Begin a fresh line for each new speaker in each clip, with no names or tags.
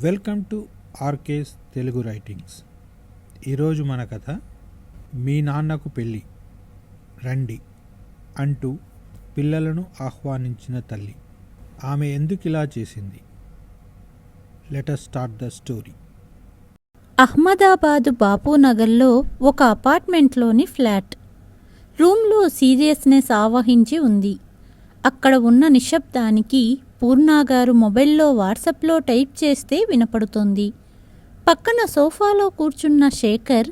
Welcome to RK's Telugu writings. ఈరోజు మన కథ మీ నాన్నకు పెళ్ళి రండి అంటూ పిల్లలను ఆహ్వానించిన తల్లి. ఆమె ఎందుకు ఇలా చేసింది? Let us start the story.
Ahmedabad బాపూనగర్లో ఒక అపార్ట్మెంట్లోని ఫ్లాట్. రూమ్లో సీరియస్నెస్ ఆవహించి ఉంది. అక్కడ ఉన్న నిశ్శబ్దానికి పూర్ణాగారు మొబైల్లో వాట్సాప్లో టైప్ చేస్తే వినపడుతోంది. పక్కన సోఫాలో కూర్చున్న శేఖర్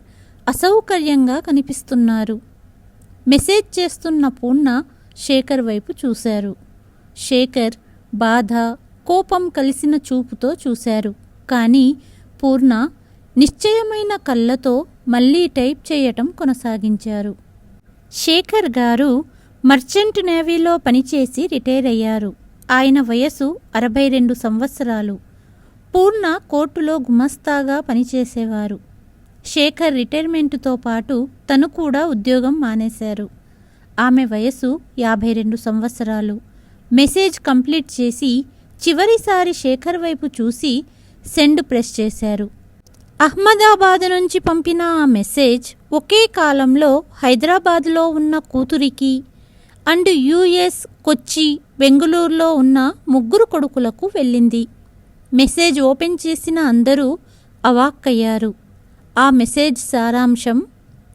అసౌకర్యంగా కనిపిస్తున్నారు. మెసేజ్ చేస్తున్న పూర్ణ శేఖర్ వైపు చూశారు. శేఖర్ బాధ, కోపం కలిసిన చూపుతో చూశారు. కానీ పూర్ణ నిశ్చయమైన కళ్ళతో మళ్ళీ టైప్ చేయటం కొనసాగించారు. శేఖర్ గారు మర్చెంట్ నేవీలో పనిచేసి రిటైర్ అయ్యారు. ఆయన వయసు 62 సంవత్సరాలు. పూర్ణ కోర్టులో గుమస్తాగా పనిచేసేవారు. శేఖర్ రిటైర్మెంటుతో పాటు తను కూడా ఉద్యోగం మానేశారు. ఆమె వయసు 52 సంవత్సరాలు. మెసేజ్ కంప్లీట్ చేసి చివరిసారి శేఖర్ వైపు చూసి సెండ్ ప్రెస్ చేశారు. అహ్మదాబాద్ నుంచి పంపిన ఆ మెసేజ్ ఒకే కాలంలో హైదరాబాద్లో ఉన్న కూతురికి అండ్ యుఎస్, కొచ్చి, బెంగుళూరులో ఉన్న 3 కొడుకులకు వెళ్ళింది. మెసేజ్ ఓపెన్ చేసిన అందరూ అవాక్కయ్యారు. ఆ మెసేజ్ సారాంశం: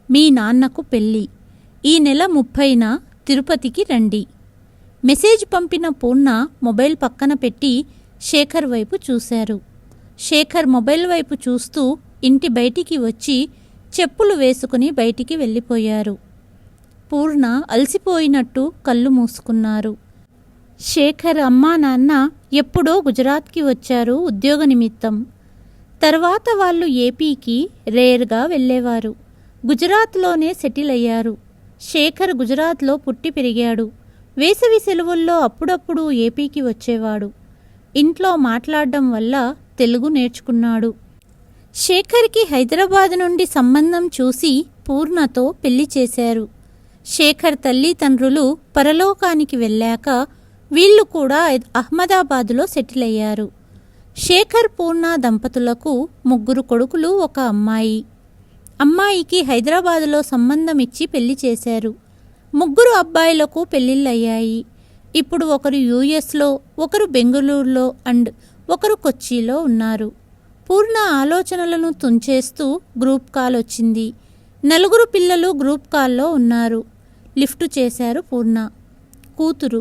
మీ నాన్నకు పెళ్ళి, ఈ నెల 30న తిరుపతికి రండి. మెసేజ్ పంపిన పూర్ణ మొబైల్ పక్కన పెట్టి శేఖర్ వైపు చూశారు. శేఖర్ మొబైల్ వైపు చూస్తూ ఇంటి బయటికి వచ్చి చెప్పులు వేసుకుని బయటికి వెళ్ళిపోయారు. పూర్ణ అలసిపోయినట్టు కళ్ళు మూసుకున్నారు. శేఖర్ అమ్మా నాన్న ఎప్పుడో గుజరాత్కి వచ్చారు ఉద్యోగ నిమిత్తం. తర్వాత వాళ్ళు ఏపీకి రేర్గా వెళ్ళేవారు. గుజరాత్లోనే సెటిల్ అయ్యారు. శేఖర్ గుజరాత్లో పుట్టి పెరిగాడు. వేసవి సెలవుల్లో అప్పుడప్పుడు ఏపీకి వచ్చేవాడు. ఇంట్లో మాట్లాడడం వల్ల తెలుగు నేర్చుకున్నాడు. శేఖర్కి హైదరాబాద్ నుండి సంబంధం చూసి పూర్ణతో పెళ్లి చేశారు. శేఖర్ తల్లిదండ్రులు పరలోకానికి వెళ్ళాక వీళ్ళు కూడా అహ్మదాబాదులో సెటిల్ అయ్యారు. శేఖర్ పూర్ణ దంపతులకు 3 కొడుకులు, 1 అమ్మాయి. అమ్మాయికి హైదరాబాదులో సంబంధం ఇచ్చి పెళ్లి చేశారు. 3 అబ్బాయిలకు పెళ్లిళ్ళయ్యాయి. ఇప్పుడు ఒకరు యుఎస్లో, ఒకరు బెంగుళూరులో అండ్ ఒకరు కొచ్చిలో ఉన్నారు. పూర్ణ ఆలోచనలను తుంచేస్తూ గ్రూప్ కాల్ వచ్చింది. 4 పిల్లలు గ్రూప్ కాల్లో ఉన్నారు. లిఫ్ట్ చేశారు పూర్ణ. కూతురు: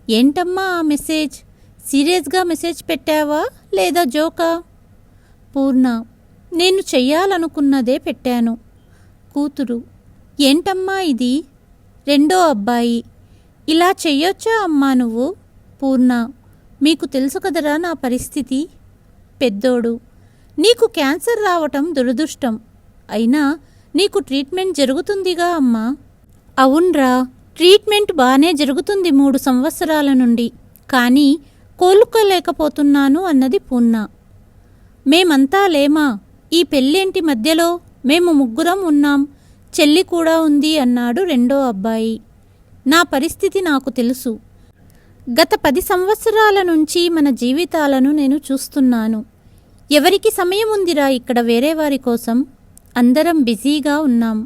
ఏంటమ్మా ఆ మెసేజ్? సీరియస్గా మెసేజ్ పెట్టావా లేదా జోకా? పూర్ణ: నేను చెయ్యాలనుకున్నదే పెట్టాను. కూతురు: ఏంటమ్మా ఇది? 2వ అబ్బాయి: ఇలా చెయ్యొచ్చా అమ్మా నువ్వు? పూర్ణ: మీకు తెలుసు కదరా నా పరిస్థితి. పెద్దోడు: నీకు క్యాన్సర్ రావటం దురదృష్టం. అయినా నీకు ట్రీట్మెంట్ జరుగుతుందిగా అమ్మా. అవునరా, ట్రీట్మెంట్ బానే జరుగుతుంది 3 సంవత్సరాల నుండి. కానీ కోలుకోలేకపోతున్నాను అన్నది పూర్ణ. మేమంతా లేమా? ఈ పెళ్ళేంటి మధ్యలో? మేము 3 ఉన్నాం, చెల్లి కూడా ఉంది అన్నాడు 2వ అబ్బాయి. నా పరిస్థితి నాకు తెలుసు. గత 10 సంవత్సరాల నుంచి మన జీవితాలను నేను చూస్తున్నాను. ఎవరికి సమయం ఉందిరా ఇక్కడ వేరే వారి కోసం? అందరం బిజీగా ఉన్నాం.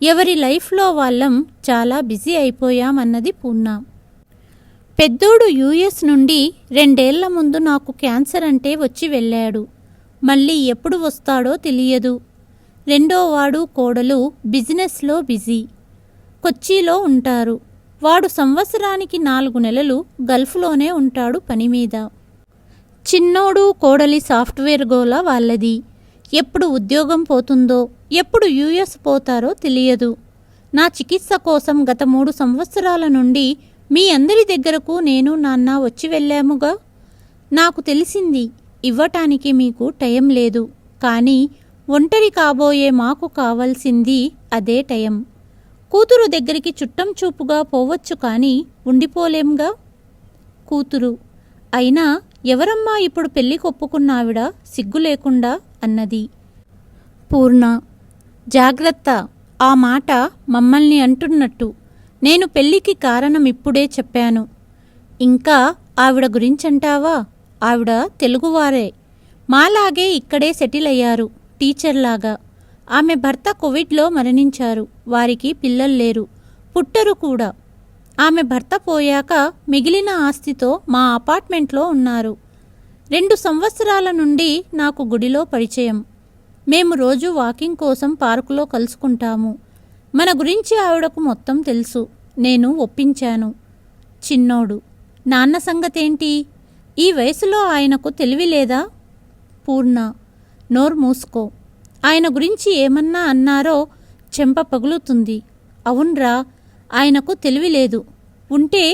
ఎవరి లైఫ్లో వాళ్ళం చాలా బిజీ అయిపోయాం అన్నది పూర్ణ. పెద్దోడు యుఎస్ నుండి 2 ఏళ్ల ముందు నాకు క్యాన్సర్ అంటే వచ్చి వెళ్ళాడు. మళ్ళీ ఎప్పుడు వస్తాడో తెలియదు. 2వ కోడలు బిజినెస్లో బిజీ, కొచ్చిలో ఉంటారు. వాడు సంవత్సరానికి 4 నెలలు గల్ఫ్లోనే ఉంటాడు పని మీద. చిన్నోడు కోడలి సాఫ్ట్వేర్ గోల వాళ్ళది. ఎప్పుడు ఉద్యోగం పోతుందో, ఎప్పుడు యుఎస్ పోతారో తెలియదు. నా చికిత్స కోసం గత 3 సంవత్సరాల నుండి మీ అందరి దగ్గరకు నేను నాన్న వచ్చి వెళ్ళాముగా. నాకు తెలిసింది ఇవ్వటానికి మీకు టైం లేదు. కానీ ఒంటరి కాబోయే మాకు కావాల్సింది అదే టైం. కూతురు దగ్గరికి చుట్టం చూపుగా పోవచ్చు కానీ ఉండిపోలేంగా. కూతురు: అయినా ఎవరమ్మా ఇప్పుడు పెళ్లికి ఒప్పుకున్నావిడ సిగ్గు లేకుండా అన్నది. పూర్ణ: జాగ్రత్త, ఆ మాట మమ్మల్ని అంటున్నట్టు. నేను పెళ్లికి కారణం ఇప్పుడే చెప్పాను. ఇంకా ఆవిడ గురించంటావా? ఆవిడ తెలుగువారే. మాలాగే ఇక్కడే సెటిల్ అయ్యారు టీచర్లాగా. ఆమె భర్త కోవిడ్లో మరణించారు. వారికి పిల్లలు లేరు, పుట్టరు కూడా. ఆమె భర్త పోయాక మిగిలిన ఆస్తితో మా అపార్ట్మెంట్లో ఉన్నారు. 2 సంవత్సరాల నుండి నాకు గుడిలో పరిచయం. మేము రోజు వాకింగ్ కోసం పార్కులో కలుసుకుంటాము. మన గురించి ఆవిడకు మొత్తం తెలుసు. నేను ఒప్పించాను. చిన్నోడు, నాన్న సంగతేంటి? ఈ వయసులో ఆయనకు తెలివి లేదా? పూర్ణ, నోరు మూసుకో. ఆయన గురించి ఏమన్నా అన్నారో చెంప పగులుతుంది. అవున్రా, ఆయనకు తెలివి లేదు. ఉంటే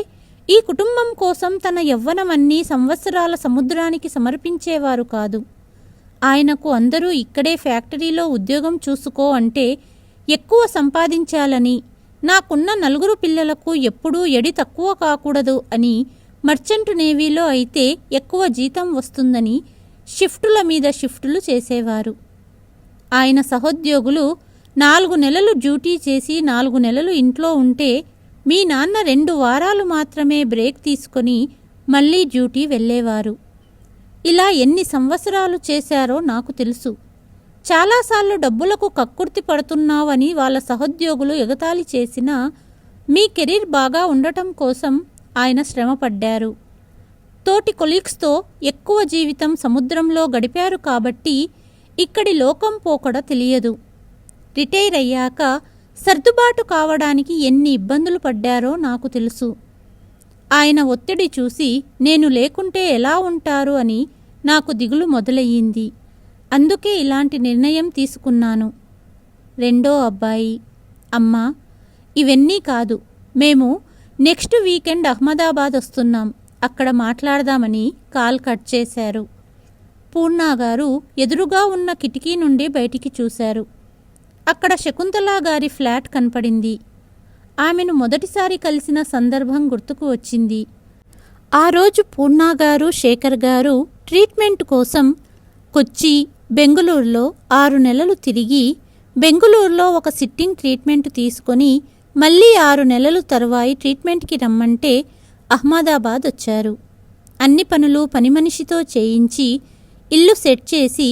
ఈ కుటుంబం కోసం తన యవ్వనమన్నీ సంవత్సరాల సముద్రానికి సమర్పించేవారు కాదు. ఆయనకు అందరూ ఇక్కడే ఫ్యాక్టరీలో ఉద్యోగం చూసుకో అంటే ఎక్కువ సంపాదించాలని, నాకున్న 4 పిల్లలకు ఎప్పుడూ ఎడి తక్కువ కాకూడదు అని, మర్చెంట్ నేవీలో అయితే ఎక్కువ జీతం వస్తుందని షిఫ్టుల మీద షిఫ్టులు చేసేవారు. ఆయన సహోద్యోగులు 4 నెలలు డ్యూటీ చేసి 4 నెలలు ఇంట్లో ఉంటే, మీ నాన్న 2 వారాలు మాత్రమే బ్రేక్ తీసుకొని మళ్ళీ డ్యూటీ వెళ్ళేవారు. ఇలా ఎన్ని సంవత్సరాలు చేశారో నాకు తెలుసు. చాలాసార్లు డబ్బులకు కక్కుర్తి పడుతున్నావని వాళ్ళ సహోద్యోగులు ఎగతాళి చేసినా, మీ కెరీర్ బాగా ఉండటం కోసం ఆయన శ్రమపడ్డారు. తోటి కొలీగ్స్తో ఎక్కువ జీవితం సముద్రంలో గడిపారు కాబట్టి ఇక్కడి లోకం పోకడ తెలియదు. రిటైర్ అయ్యాక సర్దుబాటు కావడానికి ఎన్ని ఇబ్బందులు పడ్డారో నాకు తెలుసు. ఆయన ఒత్తిడి చూసి నేను లేకుంటే ఎలా ఉంటారు అని నాకు దిగులు మొదలయ్యింది. అందుకే ఇలాంటి నిర్ణయం తీసుకున్నాను. 2వ అబ్బాయి, అమ్మా, ఇవన్నీ కాదు. మేము నెక్స్ట్ వీకెండ్ అహ్మదాబాద్ వస్తున్నాం. అక్కడ మాట్లాడదామని కాల్ కట్ చేశారు. పూర్ణగారు ఎదురుగా ఉన్న కిటికీ నుండి బయటికి చూశారు. అక్కడ శకుంతలా గారి ఫ్లాట్ కనపడింది. ఆమెను మొదటిసారి కలిసిన సందర్భం గుర్తుకు వచ్చింది. ఆ రోజు పూర్ణగారు, శేఖర్ గారు ట్రీట్మెంట్ కోసం కొచ్చి, బెంగుళూరులో 6 నెలలు తిరిగి, బెంగుళూరులో ఒక సిట్టింగ్ ట్రీట్మెంట్ తీసుకొని మళ్ళీ 6 నెలలు తరువాయి ట్రీట్మెంట్కి రమ్మంటే అహ్మదాబాద్ వచ్చారు. అన్ని పనులు పనిమనిషితో చేయించి ఇల్లు సెట్ చేసి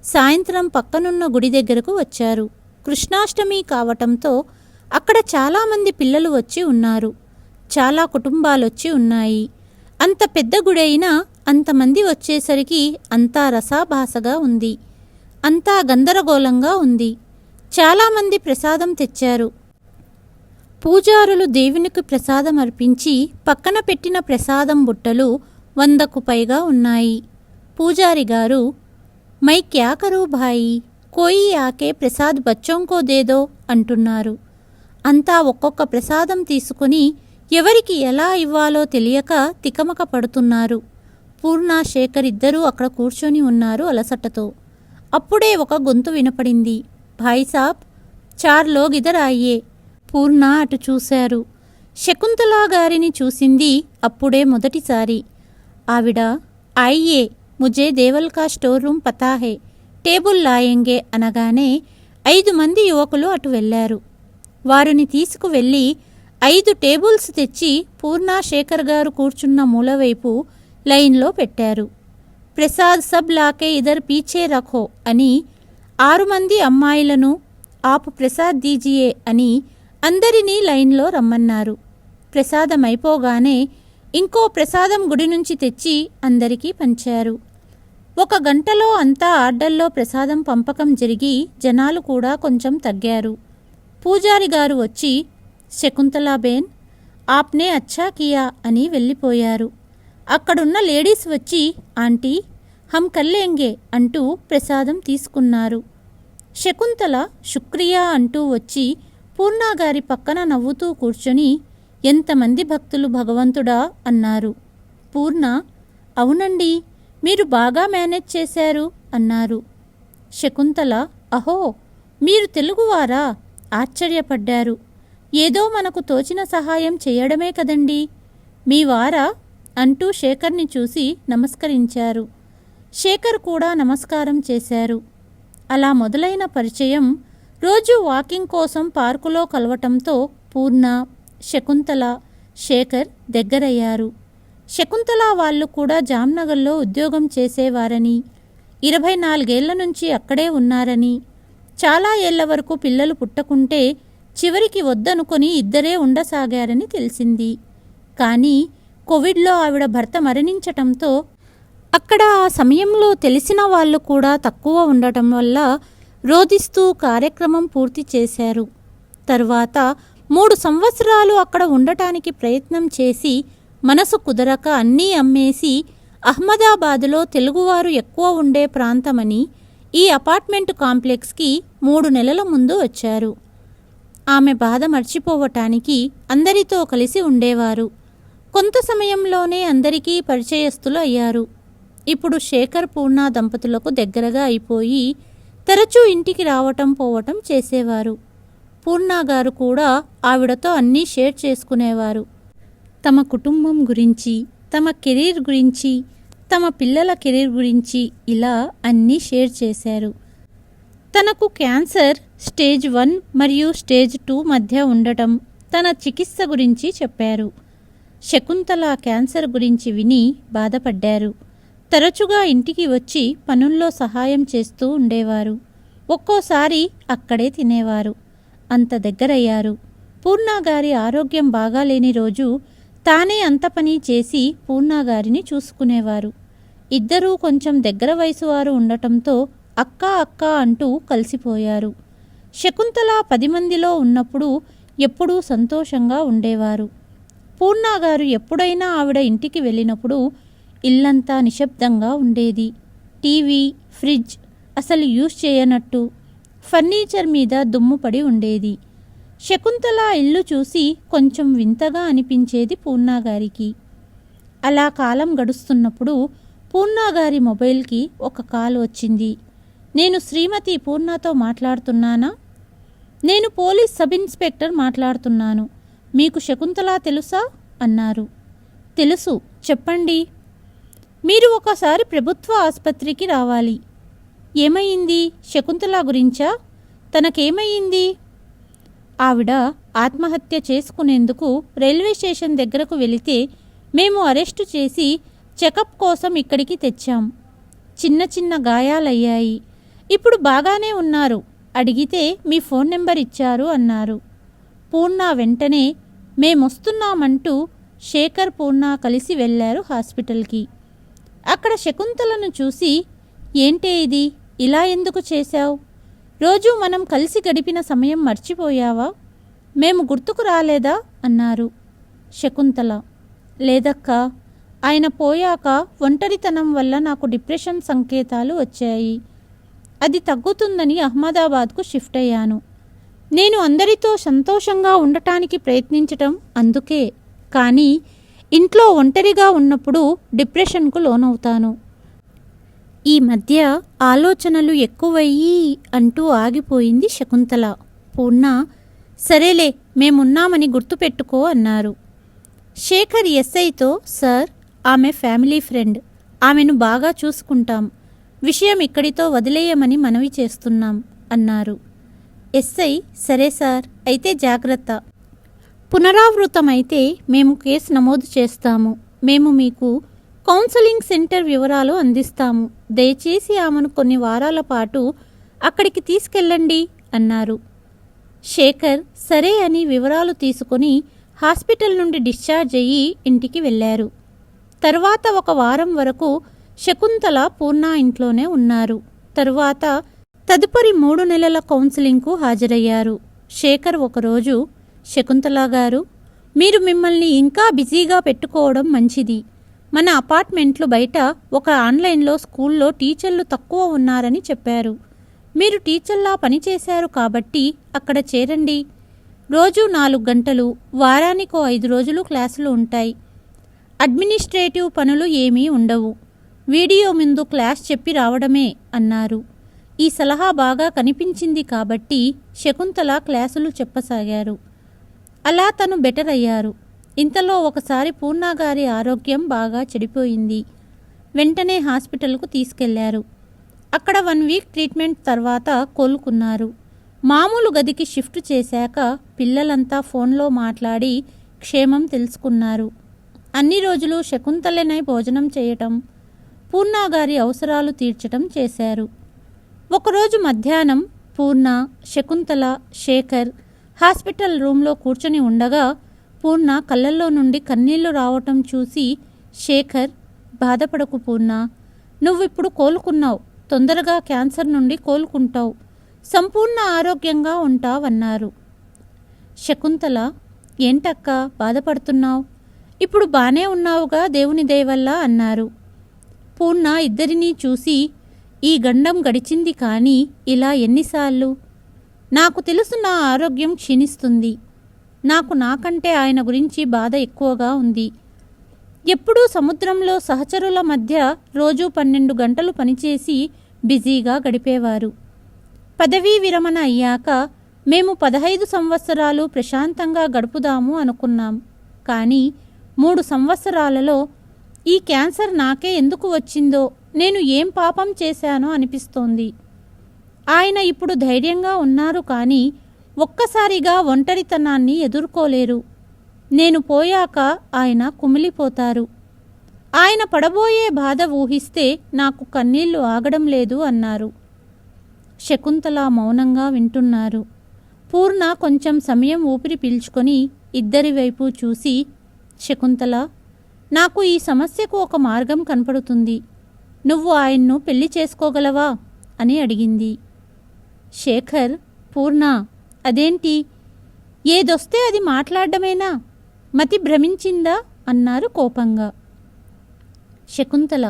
సాయంత్రం పక్కనున్న గుడి దగ్గరకు వచ్చారు. కృష్ణాష్టమి కావటంతో అక్కడ చాలామంది పిల్లలు వచ్చి ఉన్నారు. చాలా కుటుంబాలొచ్చి ఉన్నాయి. అంత పెద్ద గుడైనా అంతమంది వచ్చేసరికి అంతా రసాభాసగా ఉంది. అంతా గందరగోళంగా ఉంది. చాలామంది ప్రసాదం తెచ్చారు. పూజారులు దేవునికి ప్రసాదం అర్పించి పక్కన పెట్టిన ప్రసాదం బుట్టలు 100కు పైగా ఉన్నాయి. పూజారి గారు, మై క్యా కరూ భాయి, కోయి ఆకే ప్రసాద్ బచ్చోంకో దేదో అంటున్నారు. అంతా ఒక్కొక్క ప్రసాదం తీసుకుని ఎవరికి ఎలా ఇవ్వాలో తెలియక తికమక పడుతున్నారు. పూర్ణ, శేఖర్ ఇద్దరూ అక్కడ కూర్చొని ఉన్నారు అలసటతో. అప్పుడే ఒక గొంతు వినపడింది. భాయ్ సాబ్, 4 లోగ్ ఇధర్ ఆయియే. పూర్ణ అటు చూశారు. శకుంతలా గారిని చూసింది అప్పుడే మొదటిసారి. ఆవిడ, ఆయియే, ముజే దేవల్ కా స్టోర్ రూమ్ పతా హే, టేబుల్ లాయేంగే అనగానే 5 మంది యువకులు అటు వెళ్లారు. వారిని తీసుకువెళ్ళి 5 టేబుల్స్ తెచ్చి పూర్ణ, శేఖర్ గారు కూర్చున్న మూలవైపు లైన్లో పెట్టారు. ప్రసాద్ సబ్ లాకే ఇధర్ పీచే రఖో అని 6 మంది అమ్మాయిలను ఆపు ప్రసాద్ దీజియే అని అందరినీ లైన్లో రమ్మన్నారు. ప్రసాదం అయిపోగానే ఇంకో ప్రసాదం గుడి నుంచి తెచ్చి అందరికీ పంచారు. 1 గంటలో అంతా ఆర్డర్లో ప్రసాదం పంపకం జరిగి జనాలు కూడా కొంచెం తగ్గారు. పూజారి గారు వచ్చి, శకుంతలాబేన్, ఆప్నే అచ్చా కియా అని వెళ్ళిపోయారు. అక్కడున్న లేడీస్ వచ్చి, ఆంటీ, హమ్ కల్లేంగే అంటూ ప్రసాదం తీసుకున్నారు. శకుంతల శుక్రియా అంటూ వచ్చి పూర్ణగారి పక్కన నవ్వుతూ కూర్చొని, ఎంతమంది భక్తులు భగవంతుడా అన్నారు. పూర్ణ, అవునండి, మీరు బాగా మేనేజ్ చేశారు అన్నారు. శకుంతల, అహో, మీరు తెలుగువారా? ఆశ్చర్యపడ్డారు. ఏదో మనకు తోచిన సహాయం చేయడమే కదండి, మీ వారా అంటూ శేఖర్ని చూసి నమస్కరించారు. శేఖర్ కూడా నమస్కారం చేశారు. అలా మొదలైన పరిచయం రోజు వాకింగ్ కోసం పార్కులో కలవటంతో పూర్ణ, శకుంతల, శేఖర్ దగ్గరయ్యారు. శకుంతల వాళ్ళు కూడా జామ్నగర్లో ఉద్యోగం చేసేవారని, 24 ఏళ్ల నుంచి అక్కడే ఉన్నారని, చాలా ఏళ్ల వరకు పిల్లలు పుట్టకుంటే చివరికి వద్దనుకొని ఇద్దరే ఉండసాగారని తెలిసింది. కానీ కోవిడ్లో ఆవిడ భర్త మరణించటంతో అక్కడ ఆ సమయంలో తెలిసిన వాళ్ళు కూడా తక్కువ ఉండటం వల్ల రోదిస్తూ కార్యక్రమం పూర్తి చేశారు. తరువాత 3 సంవత్సరాలు అక్కడ ఉండటానికి ప్రయత్నం చేసి మనసు కుదరక అన్నీ అమ్మేసి అహ్మదాబాదులో తెలుగువారు ఎక్కువ ఉండే ప్రాంతమని ఈ అపార్ట్మెంటు కాంప్లెక్స్కి 3 నెలల ముందు వచ్చారు. ఆమె బాధ మర్చిపోవటానికి అందరితో కలిసి ఉండేవారు. కొంత సమయంలోనే అందరికీ పరిచయస్తులు అయ్యారు. ఇప్పుడు శేఖర్ పూర్ణ దంపతులకు దగ్గరగా అయిపోయి తరచూ ఇంటికి రావటం పోవటం చేసేవారు. పూర్ణ గారు కూడా ఆవిడతో అన్నీ షేర్ చేసుకునేవారు. తమ కుటుంబం గురించి, తమ కెరీర్ గురించి, తమ పిల్లల కెరీర్ గురించి ఇలా అన్నీ షేర్ చేశారు. తనకు క్యాన్సర్ స్టేజ్ 1 మరియు స్టేజ్ 2 మధ్య ఉండటం, తన చికిత్స గురించి చెప్పారు. శకుంతల క్యాన్సర్ గురించి విని బాధపడ్డారు. తరచుగా ఇంటికి వచ్చి పనుల్లో సహాయం చేస్తూ ఉండేవారు. ఒక్కోసారి అక్కడే తినేవారు. అంత దగ్గరయ్యారు. పూర్ణగారి ఆరోగ్యం బాగాలేని రోజు తానే అంత పని చేసి పూర్ణగారిని చూసుకునేవారు. ఇద్దరూ కొంచెం దగ్గర వయసు వారు ఉండటంతో అక్కా అక్కా అంటూ కలిసిపోయారు. శకుంతల 10 మందిలో ఉన్నప్పుడు ఎప్పుడూ సంతోషంగా ఉండేవారు. పూర్ణగారు ఎప్పుడైనా ఆవిడ ఇంటికి వెళ్ళినప్పుడు ఇల్లంతా నిశ్శబ్దంగా ఉండేది. టీవీ, ఫ్రిడ్జ్ అసలు యూజ్ చేయనట్టు, ఫర్నిచర్ మీద దుమ్ము పడి ఉండేది. శకుంతల ఇల్లు చూసి కొంచెం వింతగా అనిపించేది పూర్ణగారికి. అలా కాలం గడుస్తున్నప్పుడు పూర్ణగారి మొబైల్కి ఒక కాల్ వచ్చింది. నేను శ్రీమతి పూర్ణతో మాట్లాడుతున్నానా? నేను పోలీస్ సబ్ ఇన్స్పెక్టర్ మాట్లాడుతున్నాను. మీకు శకుంతల తెలుసా అన్నారు. తెలుసు, చెప్పండి. మీరు ఒకసారి ప్రభుత్వ ఆసుపత్రికి రావాలి. ఏమయ్యింది? శకుంతల గురించా? తనకేమయ్యింది? ఆవిడ ఆత్మహత్య చేసుకునేందుకు రైల్వే స్టేషన్ దగ్గరకు వెళితే మేము అరెస్టు చేసి చెకప్ కోసం ఇక్కడికి తెచ్చాం. చిన్న చిన్న గాయాలయ్యాయి. ఇప్పుడు బాగానే ఉన్నారు. అడిగితే మీ ఫోన్ నెంబర్ ఇచ్చారు అన్నారు. పూర్ణ వెంటనే మేమొస్తున్నామంటూ శేఖర్ పూర్ణ కలిసి వెళ్లారు హాస్పిటల్కి. అక్కడ శకుంతలను చూసి, ఏంటే ఇది, ఇలా ఎందుకు చేశావు? రోజూ మనం కలిసి గడిపిన సమయం మర్చిపోయావా? మేము గుర్తుకు రాలేదా అన్నారు. శకుంతల, లేదక్కా, ఆయన పోయాక ఒంటరితనం వల్ల నాకు డిప్రెషన్ సంకేతాలు వచ్చాయి. అది తగ్గుతుందని అహ్మదాబాద్కు షిఫ్ట్ అయ్యాను. నేను అందరితో సంతోషంగా ఉండటానికి ప్రయత్నించటం అందుకే. కానీ ఇంట్లో ఒంటరిగా ఉన్నప్పుడు డిప్రెషన్కు లోనవుతాను. ఈ మధ్య ఆలోచనలు ఎక్కువయ్యి అంటూ ఆగిపోయింది శకుంతల. పూర్ణ, సరేలే, మేమున్నామని గుర్తుపెట్టుకో అన్నారు. శేఖర్ ఎస్ఐతో, సార్, ఆమె ఫ్యామిలీ ఫ్రెండ్, ఆమెను బాగా చూసుకుంటాం, విషయం ఇక్కడితో వదిలేయమని మనవి చేస్తున్నాం అన్నారు. ఎస్ఐ, సరే సార్, అయితే జాగ్రత్త. పునరావృతమైతే మేము కేసు నమోదు చేస్తాము. మేము మీకు కౌన్సిలింగ్ సెంటర్ వివరాలు అందిస్తాము. దయచేసి ఆమెను కొన్ని వారాల పాటు అక్కడికి తీసుకెళ్ళండి అన్నారు. శేఖర్ సరే అని వివరాలు తీసుకుని హాస్పిటల్ నుండి డిశ్చార్జ్ అయ్యి ఇంటికి వెళ్ళారు. తర్వాత 1 వారం వరకు శకుంతల పూర్ణ ఇంట్లోనే ఉన్నారు. తరువాత తదుపరి 3 నెలల కౌన్సిలింగ్కు హాజరయ్యారు. శేఖర్ ఒకరోజు, శకుంతల గారు, మీరు మిమ్మల్ని ఇంకా బిజీగా పెట్టుకోవడం మంచిది. మన అపార్ట్మెంట్లు బయట ఒక ఆన్లైన్లో స్కూల్లో టీచర్లు తక్కువ ఉన్నారని చెప్పారు. మీరు టీచర్లా పనిచేశారు కాబట్టి అక్కడ చేరండి. రోజు 4 గంటలు, వారానికో 5 రోజులు క్లాసులు ఉంటాయి. అడ్మినిస్ట్రేటివ్ పనులు ఏమీ ఉండవు. వీడియో ముందు క్లాస్ చెప్పి రావడమే అన్నారు. ఈ సలహా బాగా కనిపించింది కాబట్టి శకుంతల క్లాసులు చెప్పసాగారు. అలా తను బెటర్ అయ్యారు. ఇంతలో ఒకసారి పూర్ణగారి ఆరోగ్యం బాగా చెడిపోయింది. వెంటనే హాస్పిటల్కు తీసుకెళ్లారు. అక్కడ 1 వీక్ ట్రీట్మెంట్ తర్వాత కోలుకున్నారు. మామూలు గదికి షిఫ్ట్ చేశాక పిల్లలంతా ఫోన్లో మాట్లాడి క్షేమం తెలుసుకున్నారు. అన్ని రోజులు శకుంతలనే భోజనం చేయటం, పూర్ణగారి అవసరాలు తీర్చటం చేశారు. ఒకరోజు మధ్యాహ్నం పూర్ణ, శకుంతల, శేఖర్ హాస్పిటల్ రూంలో కూర్చొని ఉండగా పూర్ణ కళ్ళల్లో నుండి కన్నీళ్లు రావటం చూసి శేఖర్, బాధపడకు పూర్ణ, నువ్విప్పుడు కోలుకున్నావు, తొందరగా క్యాన్సర్ నుండి కోలుకుంటావు, సంపూర్ణ ఆరోగ్యంగా ఉంటావన్నారు. శకుంతల, ఏంటక్క బాధపడుతున్నావు, ఇప్పుడు బానే ఉన్నావుగా దేవుని దయవల్ల అన్నారు. పూర్ణ ఇద్దరినీ చూసి, ఈ గండం గడిచింది కానీ ఇలా ఎన్నిసార్లు? నాకు తెలుసు నా ఆరోగ్యం క్షీణిస్తుంది. నాకంటే ఆయన గురించి బాధ ఎక్కువగా ఉంది. ఎప్పుడూ సముద్రంలో సహచరుల మధ్య రోజూ 12 గంటలు పనిచేసి బిజీగా గడిపేవారు. పదవీ విరమణ అయ్యాక మేము 15 సంవత్సరాలు ప్రశాంతంగా గడుపుదాము అనుకున్నాం. కానీ 3 సంవత్సరాలలో ఈ క్యాన్సర్ నాకే ఎందుకు వచ్చిందో, నేను ఏం పాపం చేశానో అనిపిస్తోంది. ఆయన ఇప్పుడు ధైర్యంగా ఉన్నారు కానీ ఒక్కసారిగా ఒంటరితనాన్ని ఎదుర్కోలేరు. నేను పోయాక ఆయన కుమిలిపోతారు. ఆయన పడబోయే బాధ ఊహిస్తే నాకు కన్నీళ్లు ఆగడం లేదు అన్నారు. శకుంతల మౌనంగా వింటున్నారు. పూర్ణ కొంచెం సమయం ఊపిరి పీల్చుకొని ఇద్దరి వైపు చూసి, శకుంతల, నాకు ఈ సమస్యకు ఒక మార్గం కనపడుతుంది. నువ్వు ఆయన్ను పెళ్లి చేసుకోగలవా అని అడిగింది. శేఖర్, పూర్ణ, అదేంటి, ఏదొస్తే అది మాట్లాడమేనా, మతి భ్రమించిందా అన్నారు కోపంగా. శకుంతల,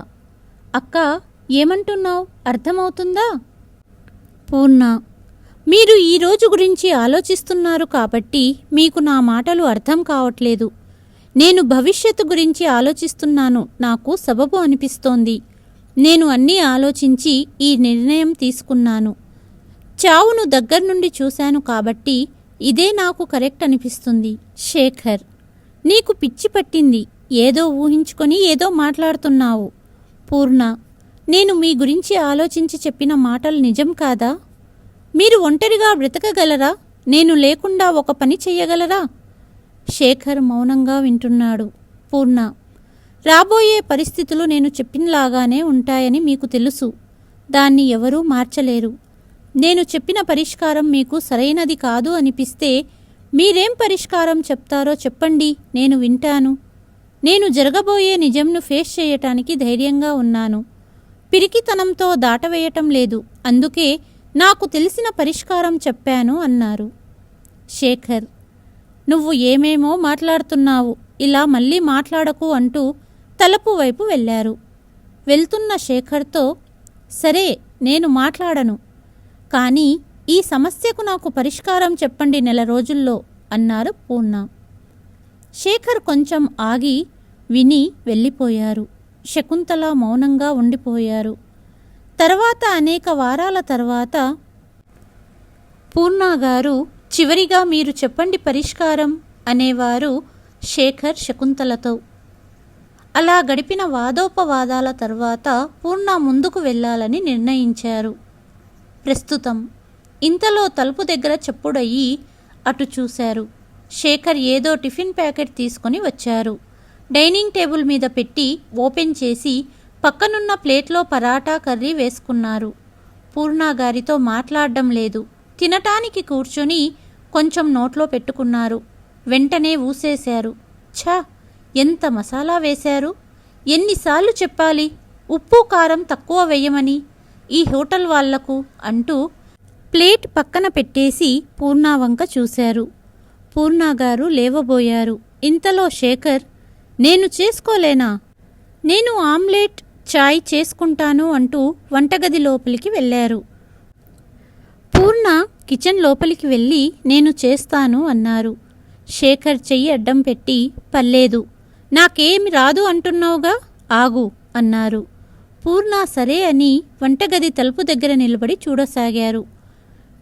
అక్క ఏమంటున్నావు, అర్థమవుతుందా? పూర్ణ, మీరు ఈ రోజు గురించి ఆలోచిస్తున్నారు కాబట్టి మీకు నా మాటలు అర్థం కావట్లేదు. నేను భవిష్యత్తు గురించి ఆలోచిస్తున్నాను, నాకు సబబు అనిపిస్తోంది. నేను అన్నీ ఆలోచించి ఈ నిర్ణయం తీసుకున్నాను. చావును దగ్గర్నుండి చూశాను కాబట్టి ఇదే నాకు కరెక్ట్ అనిపిస్తుంది. శేఖర్, నీకు పిచ్చి పట్టింది, ఏదో ఊహించుకొని ఏదో మాట్లాడుతున్నావు. పూర్ణ, నేను మీ గురించి ఆలోచించి చెప్పిన మాటలు నిజం కాదా? మీరు ఒంటరిగా బ్రతకగలరా? నేను లేకుండా ఒక పని చెయ్యగలరా? శేఖర్ మౌనంగా వింటున్నాడు. పూర్ణ, రాబోయే పరిస్థితులు నేను చెప్పినలాగానే ఉంటాయని మీకు తెలుసు. దాన్ని ఎవరూ మార్చలేరు. నేను చెప్పిన పరిష్కారం మీకు సరైనది కాదు అనిపిస్తే మీరేం పరిష్కారం చెప్తారో చెప్పండి, నేను వింటాను. నేను జరగబోయే నిజంను ఫేస్ చేయటానికి ధైర్యంగా ఉన్నాను. పిరికితనంతో దాటవేయటం లేదు. అందుకే నాకు తెలిసిన పరిష్కారం చెప్పాను అన్నారు. శేఖర్, నువ్వు ఏమేమో మాట్లాడుతున్నావు, ఇలా మళ్ళీ మాట్లాడకు అంటూ తలుపు వైపు వెళ్ళారు. వెళ్తున్న శేఖర్తో, సరే నేను మాట్లాడను, కానీ ఈ సమస్యకు నాకు పరిష్కారం చెప్పండి 1 నెల రోజుల్లో అన్నారు పూర్ణ. శేఖర్ కొంచెం ఆగి విని వెళ్ళిపోయారు. శకుంతల మౌనంగా ఉండిపోయారు. తర్వాత అనేక వారాల తర్వాత పూర్ణగారు, చివరిగా మీరు చెప్పండి పరిష్కారం అనేవారు శేఖర్ శకుంతలతో. అలా గడిపిన వాదోపవాదాల తర్వాత పూర్ణ ముందుకు వెళ్ళాలని నిర్ణయించారు. ప్రస్తుతం ఇంతలో తలుపు దగ్గర చప్పుడయ్యి అటు చూశారు. శేఖర్ ఏదో టిఫిన్ ప్యాకెట్ తీసుకొని వచ్చారు. డైనింగ్ టేబుల్ మీద పెట్టి ఓపెన్ చేసి పక్కనున్న ప్లేట్లో పరాటా కర్రీ వేసుకున్నారు. పూర్ణగారితో మాట్లాడడం లేదు. తినటానికి కూర్చొని కొంచెం నోట్లో పెట్టుకున్నారు. వెంటనే ఊసేశారు. ఛా, ఎంత మసాలా వేశారు! ఎన్నిసార్లు చెప్పాలి ఉప్పు కారం తక్కువ వేయమని ఈ హోటల్ వాళ్లకు అంటూ ప్లేట్ పక్కన పెట్టేసి పూర్ణ వంక చూశారు. పూర్ణగారు లేవబోయారు. ఇంతలో శేఖర్, నేను చేసుకోలేనా? నేను ఆమ్లెట్, చాయ్ చేసుకుంటాను అంటూ వంటగది లోపలికి వెళ్ళారు. పూర్ణ కిచెన్ లోపలికి వెళ్ళి నేను చేస్తాను అన్నారు. శేఖర్ చెయ్యి అడ్డం పెట్టి, పర్లేదు, నాకేమి రాదు అంటున్నావుగా, ఆగు అన్నారు. పూర్ణ సరే అని వంటగది తలుపు దగ్గర నిలబడి చూడసాగారు.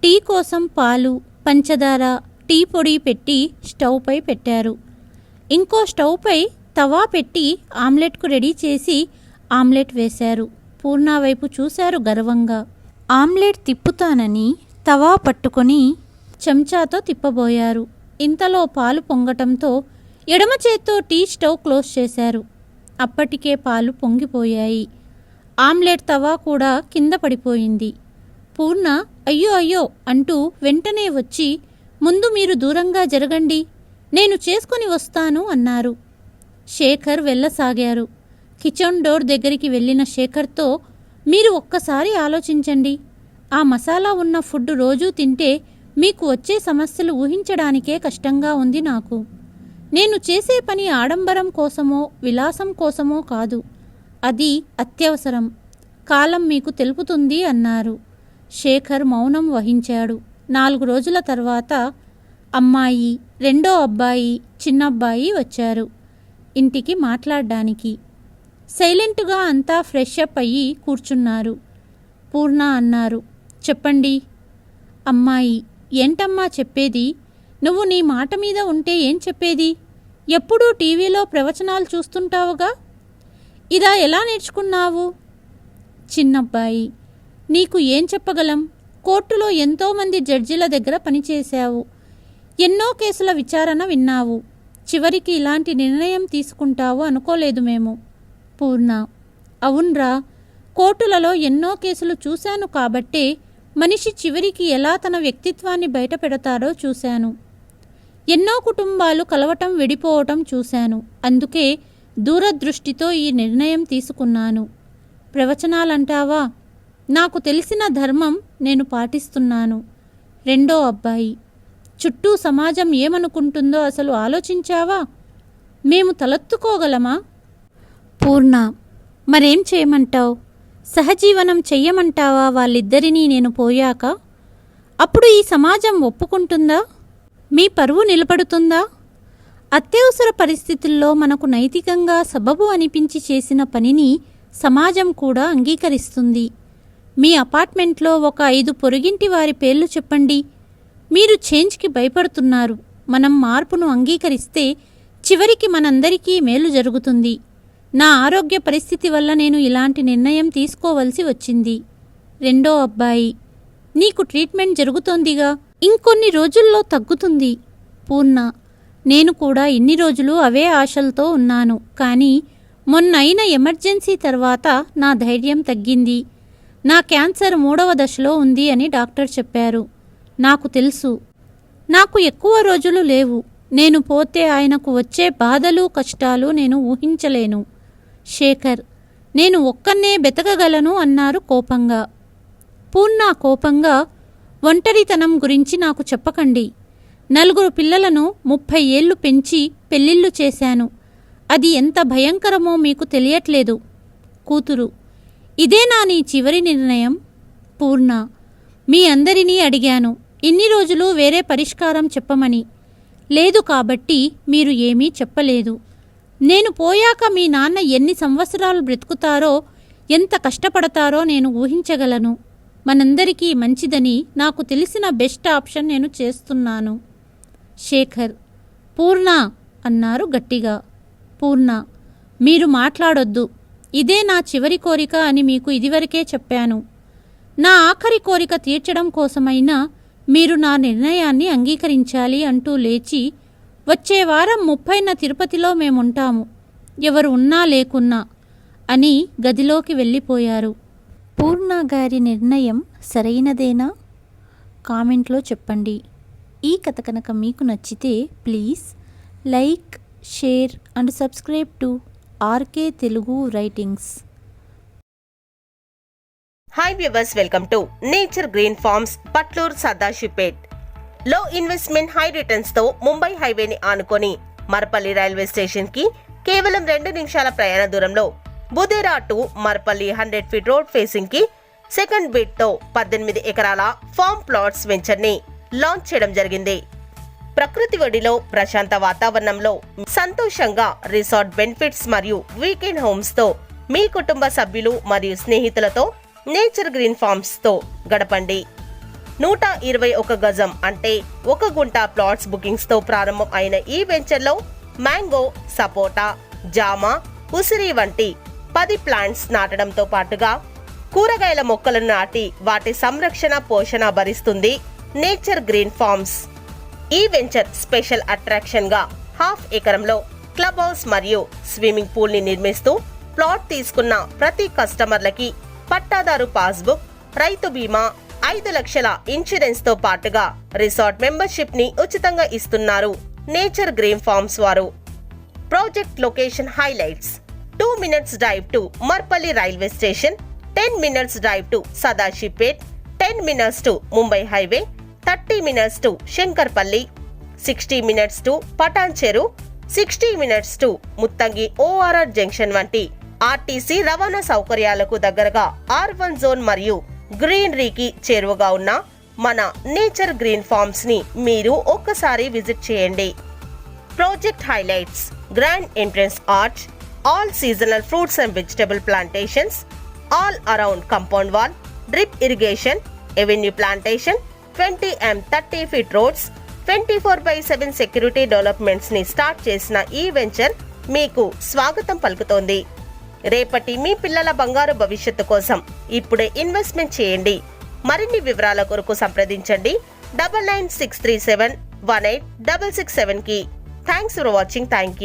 టీ కోసం పాలు, పంచదార, టీ పొడి పెట్టి స్టవ్పై పెట్టారు. ఇంకో స్టవ్పై తవా పెట్టి ఆమ్లెట్కు రెడీ చేసి ఆమ్లెట్ వేశారు. పూర్ణ వైపు చూశారు గర్వంగా. ఆమ్లెట్ తిప్పుతానని తవా పట్టుకొని చెంచాతో తిప్పబోయారు. ఇంతలో పాలు పొంగటంతో ఎడమ చేత్తో టీ స్టవ్ క్లోజ్ చేశారు. అప్పటికే పాలు పొంగిపోయాయి. ఆమ్లెట్ తవా కూడా కింద పడిపోయింది. పూర్ణ అయ్యో అయ్యో అంటూ వెంటనే వచ్చి, ముందు మీరు దూరంగా జరగండి, నేను చేసుకుని వస్తాను అన్నారు. శేఖర్ వెళ్ళసాగారు. కిచెన్ డోర్ దగ్గరికి వెళ్ళిన శేఖర్తో, మీరు ఒక్కసారి ఆలోచించండి, ఆ మసాలా ఉన్న ఫుడ్ రోజూ తింటే మీకు వచ్చే సమస్యలు ఊహించడానికే కష్టంగా ఉంది నాకు. నేను చేసే పని ఆడంబరం కోసమో విలాసం కోసమో కాదు, అది అత్యవసరం, కాలం మీకు తెలుపుతుంది అన్నారు. శేఖర్ మౌనం వహించాడు. 4 రోజుల తర్వాత అమ్మాయి, రెండో అబ్బాయి, చిన్నబ్బాయి వచ్చారు ఇంటికి మాట్లాడ్డానికి. సైలెంటుగా అంతా ఫ్రెష్ అప్ అయ్యి కూర్చున్నారు. పూర్ణ అన్నారు, చెప్పండి. అమ్మాయి, ఏంటమ్మా చెప్పేది? నువ్వు నీ మాట మీద ఉంటే ఏం చెప్పేది? ఎప్పుడూ టీవీలో ప్రవచనాలు చూస్తుంటావుగా, ఇదా ఎలా నేర్చుకున్నావు? చిన్నబ్బాయి, నీకు ఏం చెప్పగలం? కోర్టులో ఎంతోమంది జడ్జిల దగ్గర పనిచేశావు, ఎన్నో కేసుల విచారణ విన్నావు, చివరికి ఇలాంటి నిర్ణయం తీసుకుంటావు అనుకోలేదు మేము. పూర్ణ, అవున్రా, కోర్టులలో ఎన్నో కేసులు చూశాను కాబట్టే మనిషి చివరికి ఎలా తన వ్యక్తిత్వాన్ని బయట పెడతాడో చూశాను. ఎన్నో కుటుంబాలు కలవటం విడిపోవటం చూశాను. అందుకే దూరదృష్టితో ఈ నిర్ణయం తీసుకున్నాను. ప్రవచనాలంటావా? నాకు తెలిసిన ధర్మం నేను పాటిస్తున్నాను. రెండో అబ్బాయి, చుట్టూ సమాజం ఏమనుకుంటుందో అసలు ఆలోచించావా? మేము తలెత్తుకోగలమా? పూర్ణ, మరేం చేయమంటావు? సహజీవనం చెయ్యమంటావా వాళ్ళిద్దరినీ నేను పోయాక? అప్పుడు ఈ సమాజం ఒప్పుకుంటుందా? మీ పరువు నిలబడుతుందా? అత్యవసర పరిస్థితుల్లో మనకు నైతికంగా సబబు అనిపించి చేసిన పనిని సమాజం కూడా అంగీకరిస్తుంది. మీ అపార్ట్మెంట్లో ఒక 5 పొరుగింటి వారి పేర్లు చెప్పండి. మీరు చేంజ్కి భయపడుతున్నారు. మనం మార్పును అంగీకరిస్తే చివరికి మనందరికీ మేలు జరుగుతుంది. నా ఆరోగ్య పరిస్థితి వల్ల నేను ఇలాంటి నిర్ణయం తీసుకోవలసి వచ్చింది. రెండో అబ్బాయి, నీకు ట్రీట్మెంట్ జరుగుతోందిగా, ఇంకొన్ని రోజుల్లో తగ్గుతుంది. పూర్ణ, నేను కూడా ఇన్ని రోజులు అవే ఆశలతో ఉన్నాను. కానీ మొన్నైన ఎమర్జెన్సీ తర్వాత నా ధైర్యం తగ్గింది. నా క్యాన్సర్ 3వ దశలో ఉంది అని డాక్టర్ చెప్పారు. నాకు తెలుసు, నాకు ఎక్కువ రోజులు లేవు. నేను పోతే ఆయనకు వచ్చే బాధలు కష్టాలు నేను ఊహించలేను. శేఖర్, నేను ఒక్కన్నే బెతకగలను అన్నారు కోపంగా. పూర్ణ కోపంగా, ఒంటరితనం గురించి నాకు చెప్పకండి. 4 పిల్లలను 30 ఏళ్లు పెంచి పెళ్ళిళ్ళు చేశాను. అది ఎంత భయంకరమో మీకు తెలియట్లేదు. కూతురు, ఇదేనా నీ చివరి నిర్ణయం? పూర్ణ, మీ అందరినీ అడిగాను ఇన్ని రోజులు వేరే పరిష్కారం చెప్పమని. లేదు కాబట్టి మీరు ఏమీ చెప్పలేదు. నేను పోయాక మీ నాన్న ఎన్ని సంవత్సరాలు బ్రతుకుతారో, ఎంత కష్టపడతారో నేను ఊహించగలను. మనందరికీ మంచిదని నాకు తెలిసిన బెస్ట్ ఆప్షన్ నేను చేస్తున్నాను. శేఖర్, పూర్ణ అన్నారు గట్టిగా. పూర్ణ, మీరు మాట్లాడొద్దు. ఇదే నా చివరి కోరిక అని మీకు ఇదివరకే చెప్పాను. నా ఆఖరి కోరిక తీర్చడం కోసమైనా మీరు నా నిర్ణయాన్ని అంగీకరించాలి అంటూ లేచి, వచ్చే వారం 30న తిరుపతిలో మేముంటాము, ఎవరు ఉన్నా లేకున్నా అని గదిలోకి వెళ్ళిపోయారు. పూర్ణ గారి నిర్ణయం సరైనదేనా? కామెంట్లో చెప్పండి. ఈ కథ కనుక మీకు నచ్చితే please like, share and subscribe to RK Telugu writings.
Hi viewers, welcome to nature green farms, Patlur, Sadashivpet. లో ఇన్వెస్ట్మెంట్ హై రిటర్న్స్ తో ముంబై హైవేని ఆనుకొని మర్పల్లి రైల్వే స్టేషన్ కి కేవలం 2 నిమిషాల ప్రయాణ దూరంలో Budera to Marpalli 100 feet road facing కి సెకండ్ బిడ్ తో 18 ఎకరాల ఫార్మ్ ప్లాట్స్ వెంచర్ ని లాంచ్ చేయడం జరిగింది. ప్రకృతి ఒడిలో ప్రశాంత వాతావరణంలో సంతోషంగా రిసార్ట్ బెనిఫిట్స్ మరియు వీకెండ్ హోమ్స్ తో మీ కుటుంబ సభ్యులు మరియు స్నేహితులతో నేచర్ గ్రీన్ ఫార్మ్స్ తో గడపండి. 121 గజం అంటే 1 గుంట ప్లాట్స్ బుకింగ్స్ తో ప్రారంభం అయిన ఈ వెంచర్ లో మ్యాంగో, సపోటా, జామ, ఉసిరి వంటి 10 ప్లాంట్స్ నాటడంతో పాటుగా కూరగాయల మొక్కలను నాటి వాటి సంరక్షణ, పోషణ భరిస్తుంది నేచర్ గ్రీన్ ఫార్మ్స్. ఈ వెంచర్ స్పెషల్ అట్రాక్షన్ గా 1/2 ఎకరంలో క్లబ్ హౌస్ మరియు స్విమ్మింగ్ పూల్ ని నిర్మిస్తూ ప్లాట్ తీసుకున్న ప్రతి కస్టమర్లకి పట్టాదారు పాస్బుక్, రైతు బీమా, 5 లక్షల ఇన్సూరెన్స్ తో పాటుగా రిసార్ట్ మెంబర్షిప్ ని ఉచితంగా ఇస్తున్నారు నేచర్ గ్రీన్ ఫార్మ్స్ వారు. Project location highlights: 2 minutes drive to Marpalli railway station, 10 minutes drive to Sadashivpet, 10 minutes to Mumbai highway, 30 minutes to Shankarpalli, 60 minutes to Patancheru, 60 minutes to Muthangi ORR junction వంటి ఆర్టీసీ రవాణా సౌకర్యాలకు దగ్గరగా R1 జోన్ మరియు గ్రీనరీకి చేరువగా ఉన్న మన నేచర్ గ్రీన్ ఫార్మ్స్ ని మీరు ఒక్కసారి విజిట్ చేయండి. Project highlights: grand entrance arch, all seasonal fruits and vegetable plantations, all around compound wall, drip irrigation, avenue plantation, 20M 30 feet roads, 24/7 security developments ని స్టార్ట్ చేసిన ఈ వెంచర్ మీకు స్వాగతం పలుకుతోంది. రేపటి మీ పిల్లల బంగారు భవిష్యత్తు కోసం ఇప్పుడే ఇన్వెస్ట్మెంట్ చేయండి. మరిన్ని వివరాల కొరకు సంప్రదించండి 9963718667 కి. Thanks for watching. Thank you.